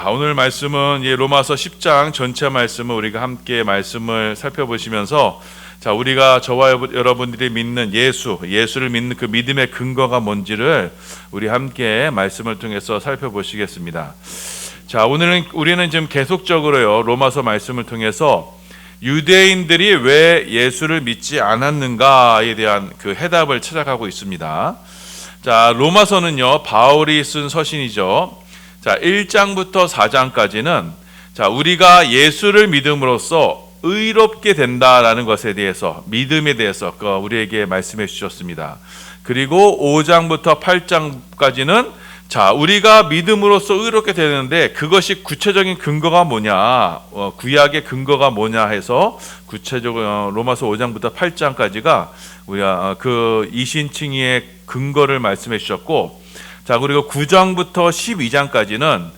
오늘 말씀은 로마서 10장 전체 말씀을 우리가 함께 말씀을 살펴보시면서 우리가 저와 여러분들이 믿는 예수를 믿는 그 믿음의 근거가 뭔지를 우리 함께 말씀을 통해서 살펴보시겠습니다. 오늘은 우리는 지금 계속적으로요 로마서 말씀을 통해서 유대인들이 왜 예수를 믿지 않았는가에 대한 그 해답을 찾아가고 있습니다. 로마서는요 바울이 쓴 서신이죠. 1장부터 4장까지는 우리가 예수를 믿음으로써 의롭게 된다라는 것에 대해서, 믿음에 대해서 우리에게 말씀해 주셨습니다. 그리고 5장부터 8장까지는 우리가 믿음으로써 의롭게 되는데 그것이 구체적인 근거가 뭐냐, 구약의 근거가 뭐냐 해서 구체적으로 로마서 5장부터 8장까지가 우리가 그 이신칭의의 근거를 말씀해 주셨고, 그리고 9장부터 12장까지는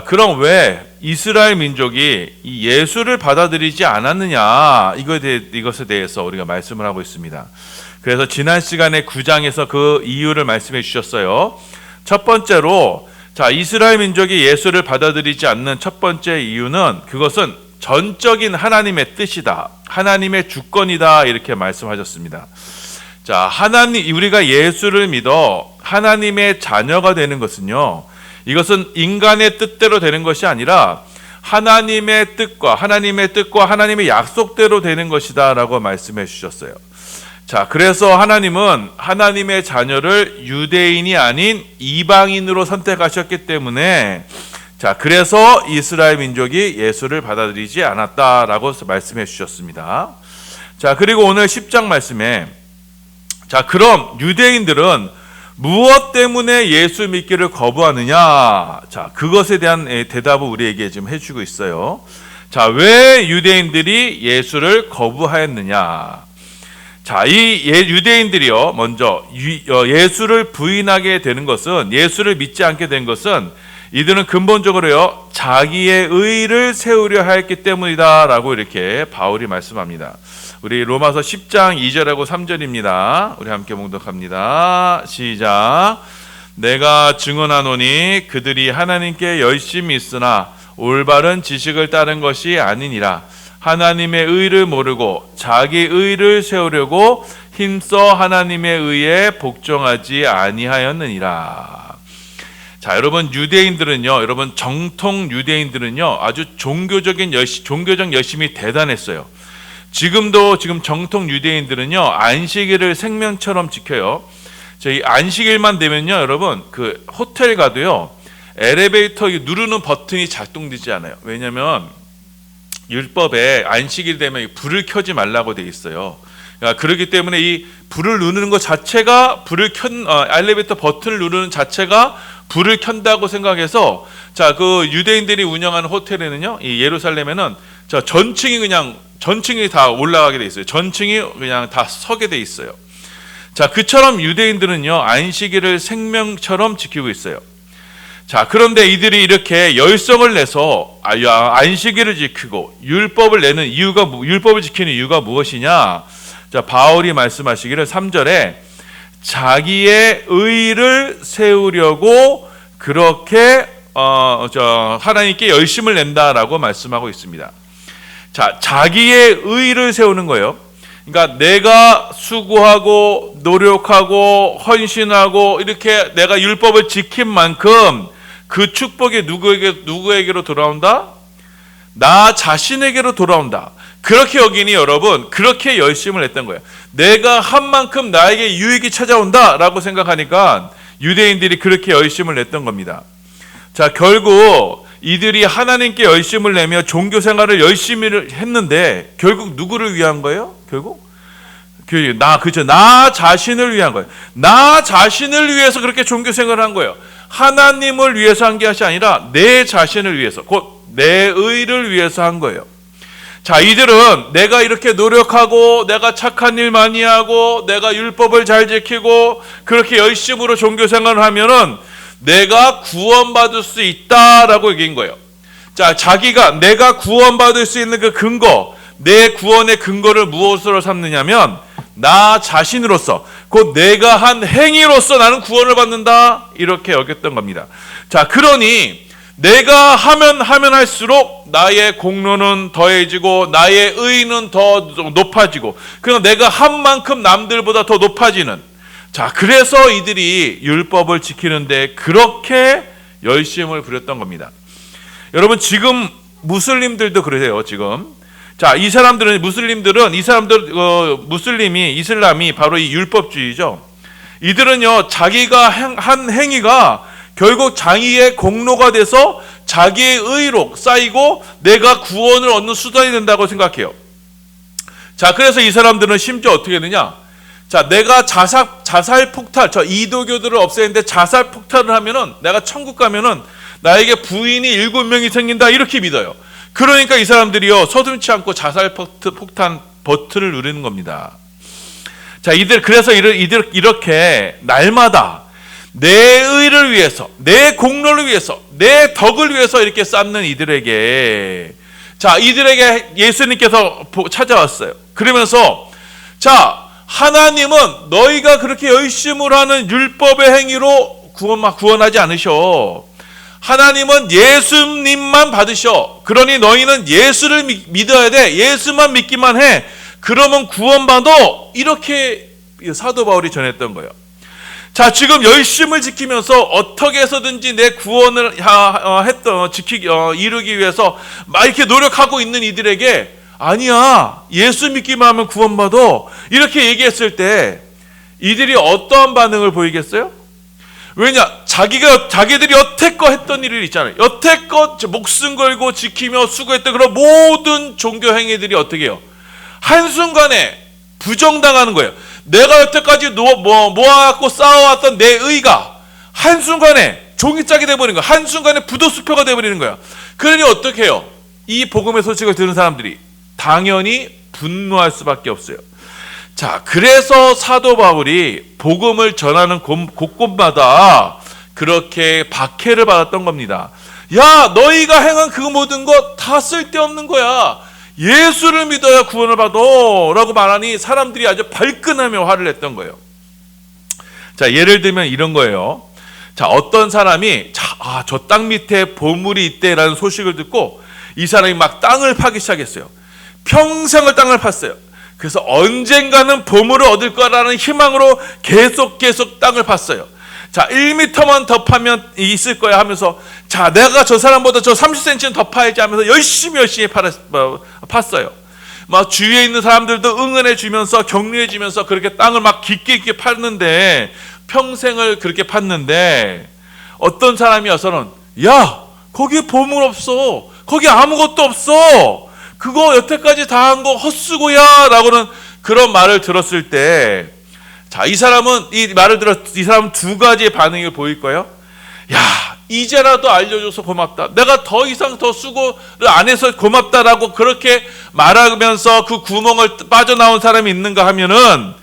그럼 왜 이스라엘 민족이 이 예수를 받아들이지 않았느냐, 이것에 대해서 우리가 말씀을 하고 있습니다. 그래서 지난 시간에 9장에서 그 이유를 말씀해 주셨어요. 첫 번째로 이스라엘 민족이 예수를 받아들이지 않는 첫 번째 이유는 그것은 전적인 하나님의 뜻이다, 하나님의 주권이다, 이렇게 말씀하셨습니다. 우리가 예수를 믿어 하나님의 자녀가 되는 것은요, 이것은 인간의 뜻대로 되는 것이 아니라 하나님의 뜻과 하나님의 약속대로 되는 것이다 라고 말씀해 주셨어요. 그래서 하나님은 하나님의 자녀를 유대인이 아닌 이방인으로 선택하셨기 때문에 그래서 이스라엘 민족이 예수를 받아들이지 않았다라고 말씀해 주셨습니다. 그리고 오늘 10장 말씀에 그럼 유대인들은 무엇 때문에 예수 믿기를 거부하느냐? 그것에 대한 대답을 우리에게 지금 해주고 있어요. 왜 유대인들이 예수를 거부하였느냐? 이 유대인들이요, 먼저 예수를 부인하게 되는 것은, 예수를 믿지 않게 된 것은 이들은 근본적으로요 자기의 의를 세우려 하였기 때문이다라고 이렇게 바울이 말씀합니다. 우리 로마서 10장 2절하고 3절입니다. 우리 함께 봉독합니다. 시작. 내가 증언하노니 그들이 하나님께 열심히 있으나 올바른 지식을 따른 것이 아니니라. 하나님의 의를 모르고 자기 의를 세우려고 힘써 하나님의 의에 복종하지 아니하였느니라. 여러분, 유대인들은요, 정통 유대인들은요 아주 종교적 열심이 대단했어요. 지금 정통 유대인들은요 안식일을 생명처럼 지켜요. 저희 안식일만 되면요, 여러분, 그 호텔 가도요 엘리베이터 누르는 버튼이 작동되지 않아요. 왜냐하면 율법에 안식일 되면 불을 켜지 말라고 돼 있어요. 그렇기 때문에 이 불을 누르는 것 자체가 엘리베이터 버튼을 누르는 자체가 불을 켠다고 생각해서 그 유대인들이 운영하는 호텔에는요, 이 예루살렘에는 전층이 다 올라가게 돼 있어요. 전층이 그냥 다 서게 돼 있어요. 그처럼 유대인들은요 안식일을 생명처럼 지키고 있어요. 그런데 이들이 이렇게 열성을 내서 안식일을 지키고 율법을 지키는 이유가 무엇이냐? 바울이 말씀하시기를 3절에 자기의 의를 세우려고 그렇게 하나님께 열심을 낸다라고 말씀하고 있습니다. 자기의 의를 세우는 거예요. 그러니까 내가 수고하고 노력하고 헌신하고 이렇게 내가 율법을 지킨 만큼 그 축복이 누구에게로 돌아온다? 나 자신에게로 돌아온다. 그렇게 여기니 여러분, 그렇게 열심을 했던 거예요. 내가 한 만큼 나에게 유익이 찾아온다라고 생각하니까 유대인들이 그렇게 열심을 냈던 겁니다. 결국 이들이 하나님께 열심을 내며 종교 생활을 열심히 했는데 결국 누구를 위한 거예요? 나 자신을 위한 거예요. 나 자신을 위해서 그렇게 종교 생활을 한 거예요. 하나님을 위해서 한 것이 아니라 내 자신을 위해서, 곧 내 의를 위해서 한 거예요. 이들은 내가 이렇게 노력하고 내가 착한 일 많이 하고 내가 율법을 잘 지키고 그렇게 열심으로 종교 생활을 하면은 내가 구원받을 수 있다라고 얘기한 거예요. 자기가 내가 구원받을 수 있는 그 근거, 내 구원의 근거를 무엇으로 삼느냐면 나 자신으로서, 곧 내가 한 행위로서 나는 구원을 받는다, 이렇게 여겼던 겁니다. 그러니 내가 하면 할수록 나의 공로는 더해지고 나의 의는 더 높아지고, 그러나 내가 한 만큼 남들보다 더 높아지는. 자, 그래서 이들이 율법을 지키는데 그렇게 열심을 부렸던 겁니다. 여러분, 지금 무슬림들도 그러세요. 지금 자, 이슬람이 바로 이 율법주의죠. 이들은요, 자기가 한 행위가 결국 자기의 공로가 돼서 자기의 의로 쌓이고 내가 구원을 얻는 수단이 된다고 생각해요. 자, 그래서 이 사람들은 심지어 어떻게 되느냐? 자, 내가 자살 폭탄, 저 이도교들을 없애는데 자살 폭탄을 하면은, 내가 천국 가면은 나에게 부인이 7명이 생긴다, 이렇게 믿어요. 그러니까 이 사람들이요, 서슴지 않고 자살 폭탄 버튼을 누르는 겁니다. 자, 그래서 이렇게 날마다 내 의를 위해서, 내 공로를 위해서, 내 덕을 위해서 이렇게 쌓는 이들에게 예수님께서 찾아왔어요. 그러면서, 자, 하나님은 너희가 그렇게 열심을 하는 율법의 행위로 구원하지 않으셔. 하나님은 예수님만 받으셔. 그러니 너희는 예수를 믿어야 돼. 예수만 믿기만 해. 그러면 구원받아. 이렇게 사도 바울이 전했던 거예요. 자, 지금 열심을 지키면서 어떻게 해서든지 내 구원을 이루기 위해서 막 이렇게 노력하고 있는 이들에게, 아니야, 예수 믿기만 하면 구원받아, 이렇게 얘기했을 때 이들이 어떠한 반응을 보이겠어요? 왜냐? 자기들이 여태껏 했던 일이 있잖아요. 여태껏 목숨 걸고 지키며 수고했던 그런 모든 종교 행위들이 어떻게 해요? 한순간에 부정당하는 거예요. 내가 여태까지 모아갖고 쌓아왔던 내 의가 한순간에 종이짝이 돼버린 거야. 한순간에 부도수표가 돼버리는 거야. 그러니 어떻게 해요? 이 복음의 소식을 들은 사람들이 당연히 분노할 수밖에 없어요. 자, 그래서 사도 바울이 복음을 전하는 곳곳마다 그렇게 박해를 받았던 겁니다. 야, 너희가 행한 그 모든 것 다 쓸데없는 거야. 예수를 믿어야 구원을 받아 라고 말하니 사람들이 아주 발끈하며 화를 냈던 거예요. 자, 예를 들면 이런 거예요. 자, 어떤 사람이 저 땅 밑에 보물이 있대라는 소식을 듣고 이 사람이 막 땅을 파기 시작했어요. 평생을 땅을 팠어요. 그래서 언젠가는 보물을 얻을 거라는 희망으로 계속 땅을 팠어요. 자, 1m만 더 파면 있을 거야 하면서, 자, 내가 저 사람보다 저 30cm는 더 파야지 하면서 열심히 팠어요. 막 주위에 있는 사람들도 응원해 주면서 격려해 주면서 그렇게 땅을 막 깊게 팠는데, 평생을 그렇게 팠는데, 어떤 사람이 와서는, 야, 거기 보물 없어. 거기 아무것도 없어. 그거 여태까지 다 한 거 헛수고야 라고는 그런 말을 들었을 때, 자, 이 사람은 두 가지의 반응을 보일 거예요. 야, 이제라도 알려줘서 고맙다. 내가 더 이상 더 수고를 안 해서 고맙다라고 그렇게 말하면서 그 구멍을 빠져나온 사람이 있는가 하면은,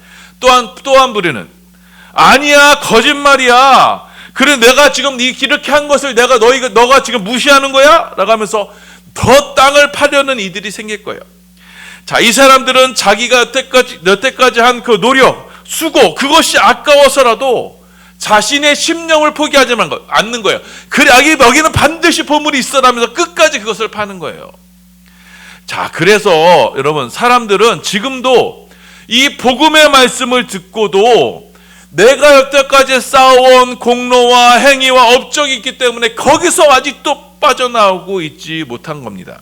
또 한 부류는, 아니야, 거짓말이야. 그래, 내가 지금 이렇게 한 것을 너가 지금 무시하는 거야? 라고 하면서 더 땅을 파려는 이들이 생길 거예요. 자, 이 사람들은 자기가 여태까지 한 그 노력, 수고, 그것이 아까워서라도 자신의 심령을 포기하지 않는 거예요. 그래, 여기는 반드시 보물이 있어라면서 끝까지 그것을 파는 거예요. 자, 그래서 여러분, 사람들은 지금도 이 복음의 말씀을 듣고도 내가 여태까지 쌓아온 공로와 행위와 업적이 있기 때문에 거기서 아직도 빠져나오고 있지 못한 겁니다.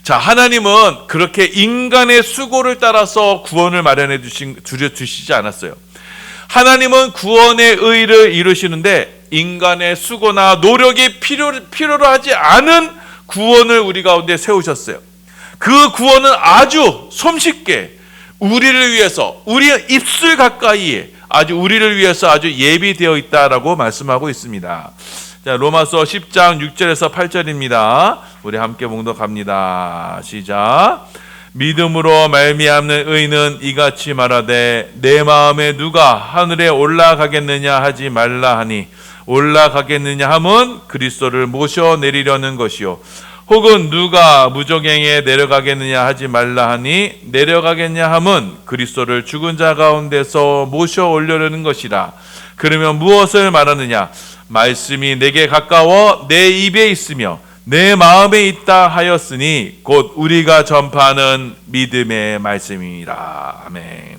자, 하나님은 그렇게 인간의 수고를 따라서 구원을 마련해 주시지 않았어요. 하나님은 구원의 의를 이루시는데 인간의 수고나 노력이 필요로 하지 않은 구원을 우리 가운데 세우셨어요. 그 구원은 아주 손쉽게 우리를 위해서, 우리의 입술 가까이에 우리를 위해서 아주 예비되어 있다라고 말씀하고 있습니다. 자, 로마서 10장 6절에서 8절입니다. 우리 함께 봉독합니다. 시작. 믿음으로 말미암는 의는 이같이 말하되 내 마음에 누가 하늘에 올라가겠느냐 하지 말라 하니 올라가겠느냐 함은 그리스도를 모셔 내리려는 것이요 혹은 누가 무저갱에 내려가겠느냐 하지 말라 하니 내려가겠냐 함은 그리스도를 죽은 자 가운데서 모셔 올려려는 것이라. 그러면 무엇을 말하느냐? 말씀이 내게 가까워 내 입에 있으며 내 마음에 있다 하였으니 곧 우리가 전파하는 믿음의 말씀이라. 아멘.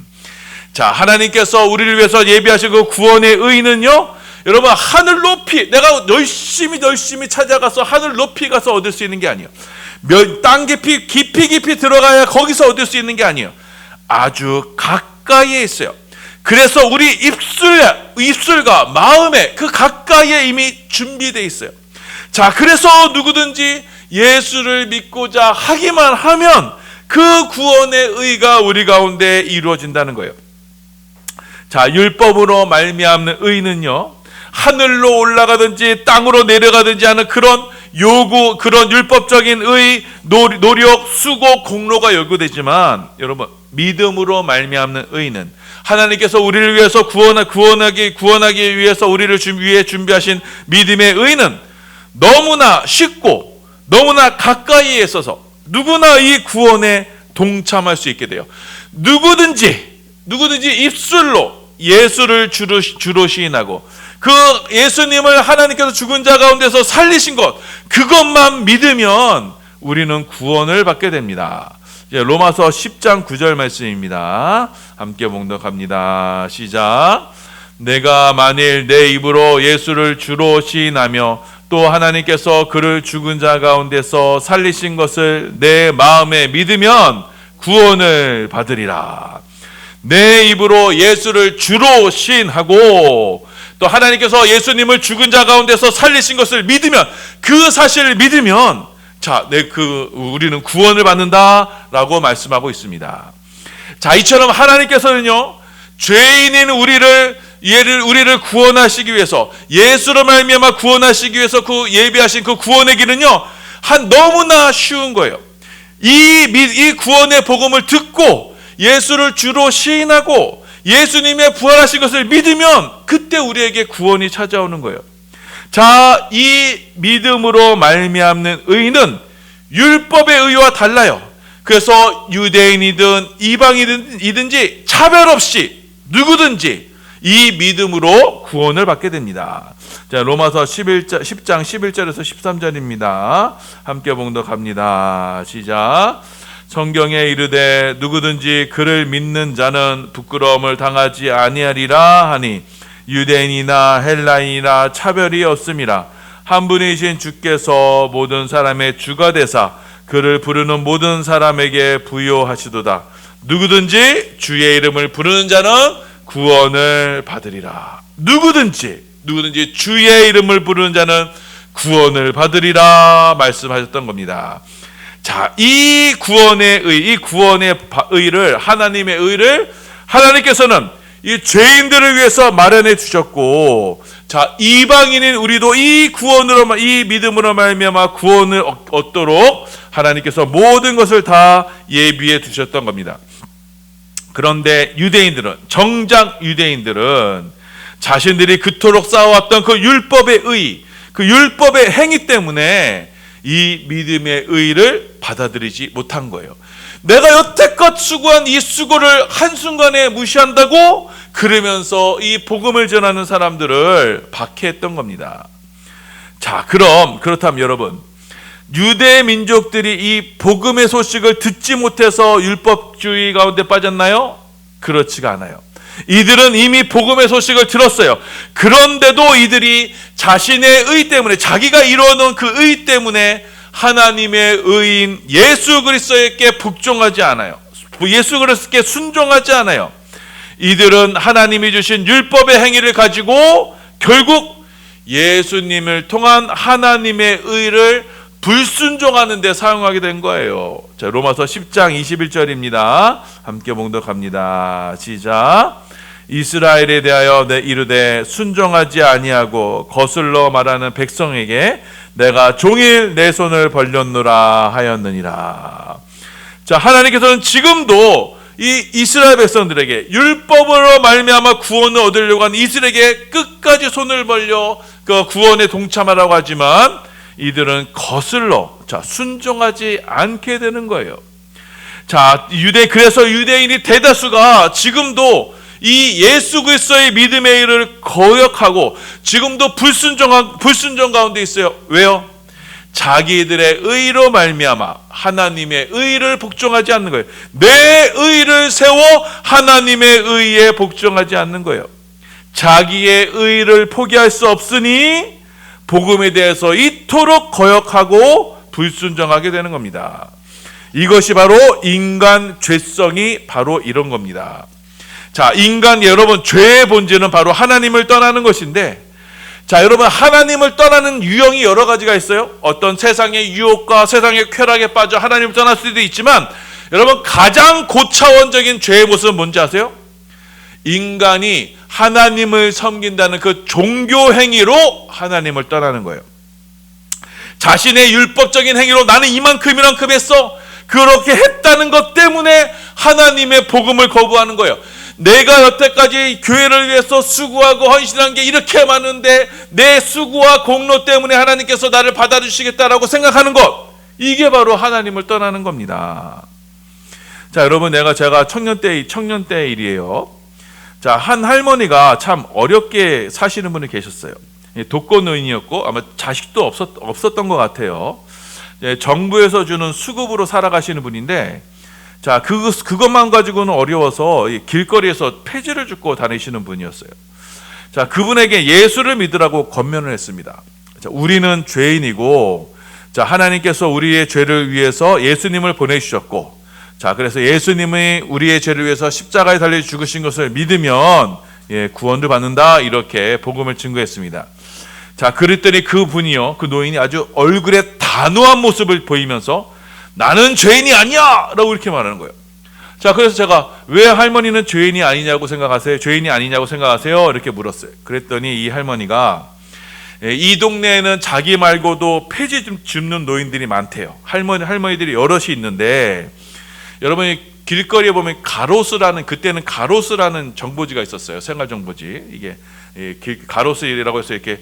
자, 하나님께서 우리를 위해서 예비하신 그 구원의 의는요, 여러분, 하늘 높이, 내가 열심히 찾아가서 하늘 높이 가서 얻을 수 있는 게 아니에요. 땅 깊이 들어가야 거기서 얻을 수 있는 게 아니에요. 아주 가까이에 있어요. 그래서 우리 입술과 마음에 그 가까이에 이미 준비되어 있어요. 자, 그래서 누구든지 예수를 믿고자 하기만 하면 그 구원의 의가 우리 가운데 이루어진다는 거예요. 자, 율법으로 말미암는 의는요, 하늘로 올라가든지 땅으로 내려가든지 하는 그런 요구, 그런 율법적인 의, 노력, 수고, 공로가 요구되지만, 여러분, 믿음으로 말미암는 의는 하나님께서 우리를 위해서 구원하기 위해서 우리를 위해 준비하신 믿음의 의는 너무나 쉽고 너무나 가까이에 있어서 누구나 이 구원에 동참할 수 있게 돼요. 누구든지 입술로 예수를 주로 시인하고 그 예수님을 하나님께서 죽은 자 가운데서 살리신 것, 그것만 믿으면 우리는 구원을 받게 됩니다. 이제 로마서 10장 9절 말씀입니다. 함께 봉독합니다. 시작. 내가 만일 내 입으로 예수를 주로 시인하며 또 하나님께서 그를 죽은 자 가운데서 살리신 것을 내 마음에 믿으면 구원을 받으리라. 내 입으로 예수를 주로 시인하고 또 하나님께서 예수님을 죽은 자 가운데서 살리신 것을 믿으면, 그 사실을 믿으면, 자, 우리는 구원을 받는다라고 말씀하고 있습니다. 자, 이처럼 하나님께서는요, 죄인인 우리를 구원하시기 위해서, 예수로 말미암아 구원하시기 위해서 그 예비하신 그 구원의 길은요, 너무나 쉬운 거예요. 이 구원의 복음을 듣고 예수를 주로 시인하고 예수님의 부활하신 것을 믿으면 그때 우리에게 구원이 찾아오는 거예요. 자, 이 믿음으로 말미암는 의는 율법의 의와 달라요. 그래서 유대인이든 이방인이든지 차별 없이 누구든지 이 믿음으로 구원을 받게 됩니다. 자, 로마서 10장 11절에서 13절입니다. 함께 봉독합니다. 시작. 성경에 이르되 누구든지 그를 믿는 자는 부끄러움을 당하지 아니하리라 하니 유대인이나 헬라인이나 차별이 없음이라. 한 분이신 주께서 모든 사람의 주가 되사 그를 부르는 모든 사람에게 부요하시도다. 누구든지 주의 이름을 부르는 자는 구원을 받으리라. 누구든지 주의 이름을 부르는 자는 구원을 받으리라 말씀하셨던 겁니다. 자, 이 구원의 의를, 하나님의 의를 하나님께서는 이 죄인들을 위해서 마련해 주셨고, 자, 이방인인 우리도 이 믿음으로 말미암아 구원을 얻도록 하나님께서 모든 것을 다 예비해 두셨던 겁니다. 그런데 정작 유대인들은 자신들이 그토록 쌓아왔던 그 율법의 의, 그 율법의 행위 때문에 이 믿음의 의를 받아들이지 못한 거예요. 내가 여태껏 수고한 이 수고를 한순간에 무시한다고 그러면서 이 복음을 전하는 사람들을 박해했던 겁니다. 자, 그렇다면 여러분, 유대 민족들이 이 복음의 소식을 듣지 못해서 율법주의 가운데 빠졌나요? 그렇지가 않아요. 이들은 이미 복음의 소식을 들었어요. 그런데도 이들이 자신의 의 때문에, 자기가 이루어놓은 그 의 때문에 하나님의 의인 예수 그리스도에게 복종하지 않아요. 예수 그리스도께 순종하지 않아요. 이들은 하나님이 주신 율법의 행위를 가지고 결국 예수님을 통한 하나님의 의를 불순종하는 데 사용하게 된 거예요. 자, 로마서 10장 21절입니다. 함께 봉독합니다. 시작. 이스라엘에 대하여 내 이르되 순종하지 아니하고 거슬러 말하는 백성에게 내가 종일 내 손을 벌렸노라 하였느니라. 자, 하나님께서는 지금도 이 이스라엘 백성들에게 율법으로 말미암아 구원을 얻으려고 하는 이스라엘에게 끝까지 손을 벌려 그 구원에 동참하라고 하지만 이들은 거슬러 순종하지 않게 되는 거예요. 자, 그래서 유대인이 대다수가 지금도 이 예수 그리스도의 믿음의 일을 거역하고 지금도 불순종 가운데 있어요. 왜요? 자기들의 의로 말미암아 하나님의 의를 복종하지 않는 거예요. 내 의를 세워 하나님의 의에 복종하지 않는 거예요. 자기의 의를 포기할 수 없으니 복음에 대해서 이토록 거역하고 불순종하게 되는 겁니다. 이것이 바로 인간 죄성이 바로 이런 겁니다. 자, 인간 여러분 죄의 본질은 바로 하나님을 떠나는 것인데, 자, 여러분 하나님을 떠나는 유형이 여러 가지가 있어요. 어떤 세상의 유혹과 세상의 쾌락에 빠져 하나님을 떠날 수도 있지만, 여러분 가장 고차원적인 죄의 모습은 뭔지 아세요? 인간이 하나님을 섬긴다는 그 종교 행위로 하나님을 떠나는 거예요. 자신의 율법적인 행위로 나는 이만큼 했어, 그렇게 했다는 것 때문에 하나님의 복음을 거부하는 거예요. 내가 여태까지 교회를 위해서 수고하고 헌신한 게 이렇게 많은데 내 수고와 공로 때문에 하나님께서 나를 받아주시겠다라고 생각하는 것, 이게 바로 하나님을 떠나는 겁니다. 자, 여러분 제가 청년 때 일이에요. 자, 한 할머니가 참 어렵게 사시는 분이 계셨어요. 독거노인이었고 아마 자식도 없었던 것 같아요. 정부에서 주는 수급으로 살아가시는 분인데, 자, 그것만 가지고는 어려워서 길거리에서 폐지를 줍고 다니시는 분이었어요. 자, 그분에게 예수를 믿으라고 권면을 했습니다. 자, 우리는 죄인이고, 자, 하나님께서 우리의 죄를 위해서 예수님을 보내주셨고, 자, 그래서 예수님이 우리의 죄를 위해서 십자가에 달려 죽으신 것을 믿으면 구원을 받는다, 이렇게 복음을 증거했습니다. 자, 그랬더니 그 노인이 아주 얼굴에 단호한 모습을 보이면서 나는 죄인이 아니야! 라고 이렇게 말하는 거예요. 자, 그래서 제가 왜 할머니는 죄인이 아니냐고 생각하세요? 이렇게 물었어요. 그랬더니 이 할머니가 이 동네에는 자기 말고도 폐지 줍는 노인들이 많대요. 할머니들이 여럿이 있는데, 여러분이 길거리에 보면 그때는 가로수라는 정보지가 있었어요. 생활정보지. 이게 가로수라고 해서 이렇게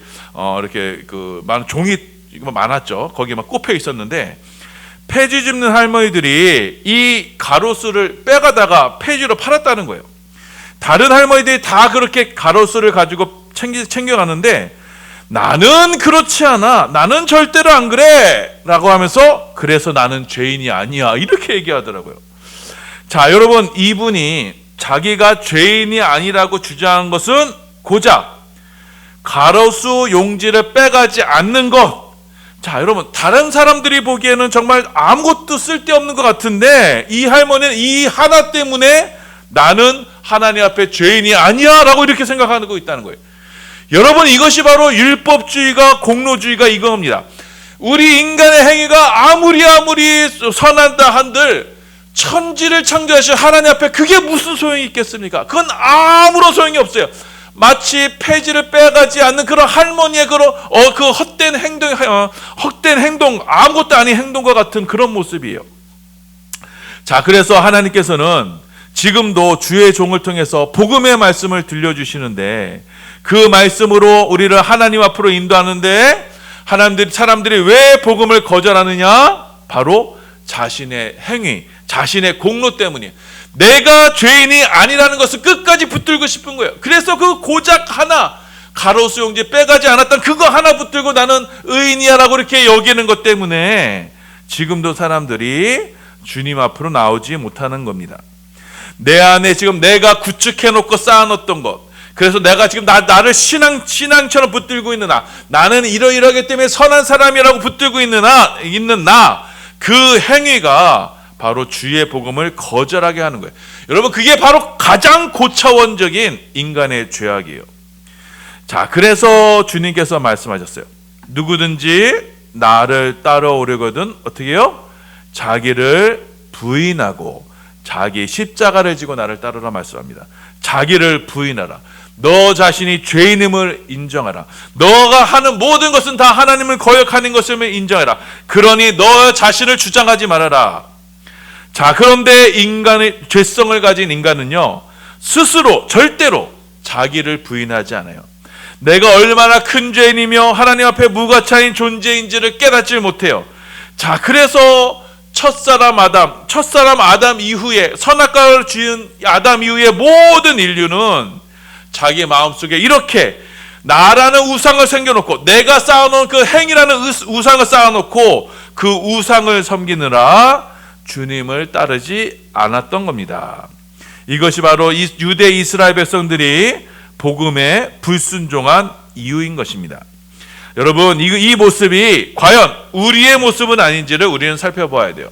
많은 종이 많았죠. 거기에 막 꼽혀 있었는데, 폐지 줍는 할머니들이 이 가로수를 빼가다가 폐지로 팔았다는 거예요. 다른 할머니들이 다 그렇게 가로수를 가지고 챙겨가는데, 나는 그렇지 않아, 나는 절대로 안 그래 라고 하면서, 그래서 나는 죄인이 아니야, 이렇게 얘기하더라고요. 자, 여러분, 이분이 자기가 죄인이 아니라고 주장한 것은 고작 가로수 용지를 빼가지 않는 것. 자, 여러분, 다른 사람들이 보기에는 정말 아무것도 쓸데없는 것 같은데, 이 할머니는 이 하나 때문에 나는 하나님 앞에 죄인이 아니야 라고 이렇게 생각하고 있다는 거예요. 여러분, 이것이 바로 율법주의가 공로주의가 이겁니다. 우리 인간의 행위가 아무리 선하다 한들 천지를 창조하신 하나님 앞에 그게 무슨 소용이 있겠습니까? 그건 아무런 소용이 없어요. 마치 폐지를 빼가지 않는 그런 할머니의 그 헛된 행동, 아무것도 아닌 행동과 같은 그런 모습이에요. 자, 그래서 하나님께서는 지금도 주의 종을 통해서 복음의 말씀을 들려주시는데, 그 말씀으로 우리를 하나님 앞으로 인도하는데, 사람들이 왜 복음을 거절하느냐? 바로 자신의 행위, 자신의 공로 때문이에요. 내가 죄인이 아니라는 것을 끝까지 붙들고 싶은 거예요. 그래서 그 고작 하나, 가로수 용지 빼가지 않았던 그거 하나 붙들고 나는 의인이야 라고 이렇게 여기는 것 때문에 지금도 사람들이 주님 앞으로 나오지 못하는 겁니다. 내 안에 지금 내가 구축해놓고 쌓아놓던 것, 그래서 내가 지금 나를 신앙처럼 붙들고 있는 나는 이러이러하기 때문에 선한 사람이라고 붙들고 있는 그 행위가 바로 주의 복음을 거절하게 하는 거예요. 여러분, 그게 바로 가장 고차원적인 인간의 죄악이에요. 자, 그래서 주님께서 말씀하셨어요. 누구든지 나를 따라오려거든 어떻게 해요? 자기를 부인하고 자기 십자가를 지고 나를 따르라 말씀합니다. 자기를 부인하라. 너 자신이 죄인임을 인정하라. 너가 하는 모든 것은 다 하나님을 거역하는 것임을 인정해라. 그러니 너 자신을 주장하지 말아라. 자, 그런데 인간의 죄성을 가진 인간은요, 스스로 절대로 자기를 부인하지 않아요. 내가 얼마나 큰 죄인이며 하나님 앞에 무가차인 존재인지를 깨닫지 못해요. 자, 그래서 첫사람 아담 이후에, 선악과를 지은 아담 이후에 모든 인류는 자기 마음속에 이렇게 나라는 우상을 생겨놓고, 내가 쌓아놓은 그 행위라는 우상을 쌓아놓고 그 우상을 섬기느라 주님을 따르지 않았던 겁니다. 이것이 바로 유대 이스라엘 백성들이 복음에 불순종한 이유인 것입니다. 여러분, 이 모습이 과연 우리의 모습은 아닌지를 우리는 살펴봐야 돼요.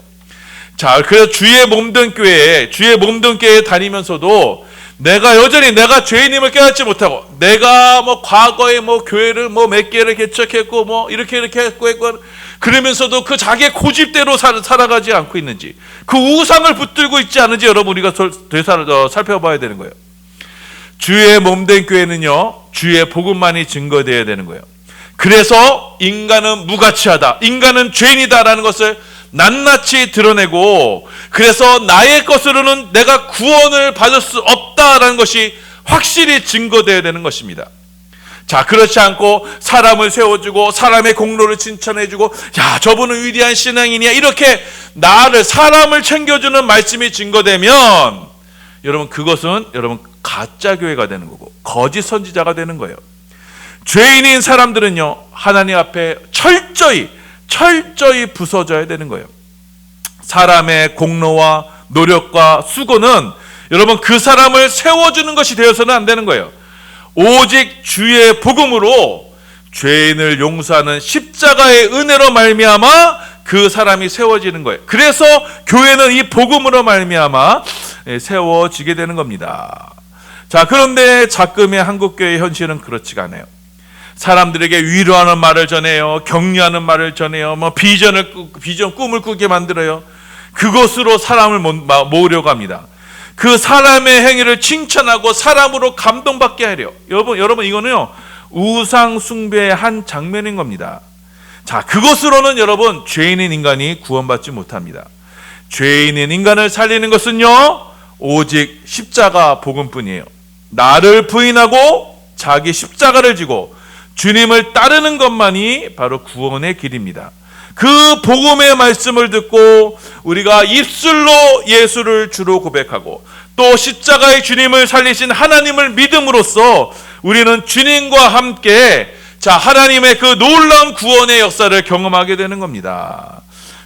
자, 그래서 주의 몸된 교회에 다니면서도 여전히 내가 죄인임을 깨닫지 못하고, 내가 과거에 교회를 몇 개를 개척했고 이렇게 했고 그러면서도 그 자기의 고집대로 살아가지 않고 있는지, 그 우상을 붙들고 있지 않은지 여러분 우리가 살펴봐야 되는 거예요. 주의 몸된 교회는요, 주의 복음만이 증거되어야 되는 거예요. 그래서 인간은 무가치하다, 인간은 죄인이다라는 것을 낱낱이 드러내고, 그래서 나의 것으로는 내가 구원을 받을 수 없다라는 것이 확실히 증거되어야 되는 것입니다. 자, 그렇지 않고 사람을 세워주고 사람의 공로를 칭찬해주고, 야, 저분은 위대한 신앙인이야, 이렇게 사람을 챙겨주는 말씀이 증거되면 여러분, 그것은 가짜 교회가 되는 거고 거짓 선지자가 되는 거예요. 죄인인 사람들은요, 하나님 앞에 철저히 부서져야 되는 거예요. 사람의 공로와 노력과 수고는 여러분 그 사람을 세워주는 것이 되어서는 안 되는 거예요. 오직 주의 복음으로 죄인을 용서하는 십자가의 은혜로 말미암아 그 사람이 세워지는 거예요. 그래서 교회는 이 복음으로 말미암아 세워지게 되는 겁니다. 자, 그런데 자금의 한국교회의 현실은 그렇지가 않아요. 사람들에게 위로하는 말을 전해요. 격려하는 말을 전해요. 꿈을 꾸게 만들어요. 그것으로 사람을 모으려고 합니다. 그 사람의 행위를 칭찬하고 사람으로 감동받게 하려. 여러분 이거는요, 우상 숭배의 한 장면인 겁니다. 자, 그것으로는 여러분 죄인인 인간이 구원받지 못합니다. 죄인인 인간을 살리는 것은요, 오직 십자가 복음뿐이에요. 나를 부인하고 자기 십자가를 지고 주님을 따르는 것만이 바로 구원의 길입니다. 그 복음의 말씀을 듣고 우리가 입술로 예수를 주로 고백하고 또 십자가의 주님을 살리신 하나님을 믿음으로써 우리는 주님과 함께 하나님의 그 놀라운 구원의 역사를 경험하게 되는 겁니다.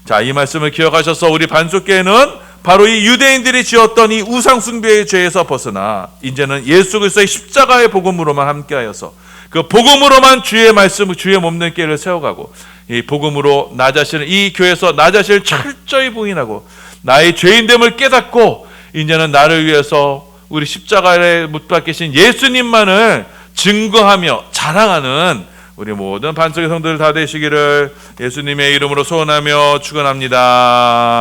자, 이 말씀을 기억하셔서 우리 반석교회는 바로 이 유대인들이 지었던 이 우상 숭배의 죄에서 벗어나 이제는 예수 그리스도의 십자가의 복음으로만 함께하여서 그 복음으로만 주의 말씀, 주의 몸된 교회를 세워가고, 이 복음으로 이 교회에서 나 자신을 철저히 부인하고 나의 죄인됨을 깨닫고 이제는 나를 위해서 우리 십자가에 못 박히신 예수님만을 증거하며 자랑하는 우리 모든 반석의 성도들 다 되시기를 예수님의 이름으로 소원하며 축원합니다.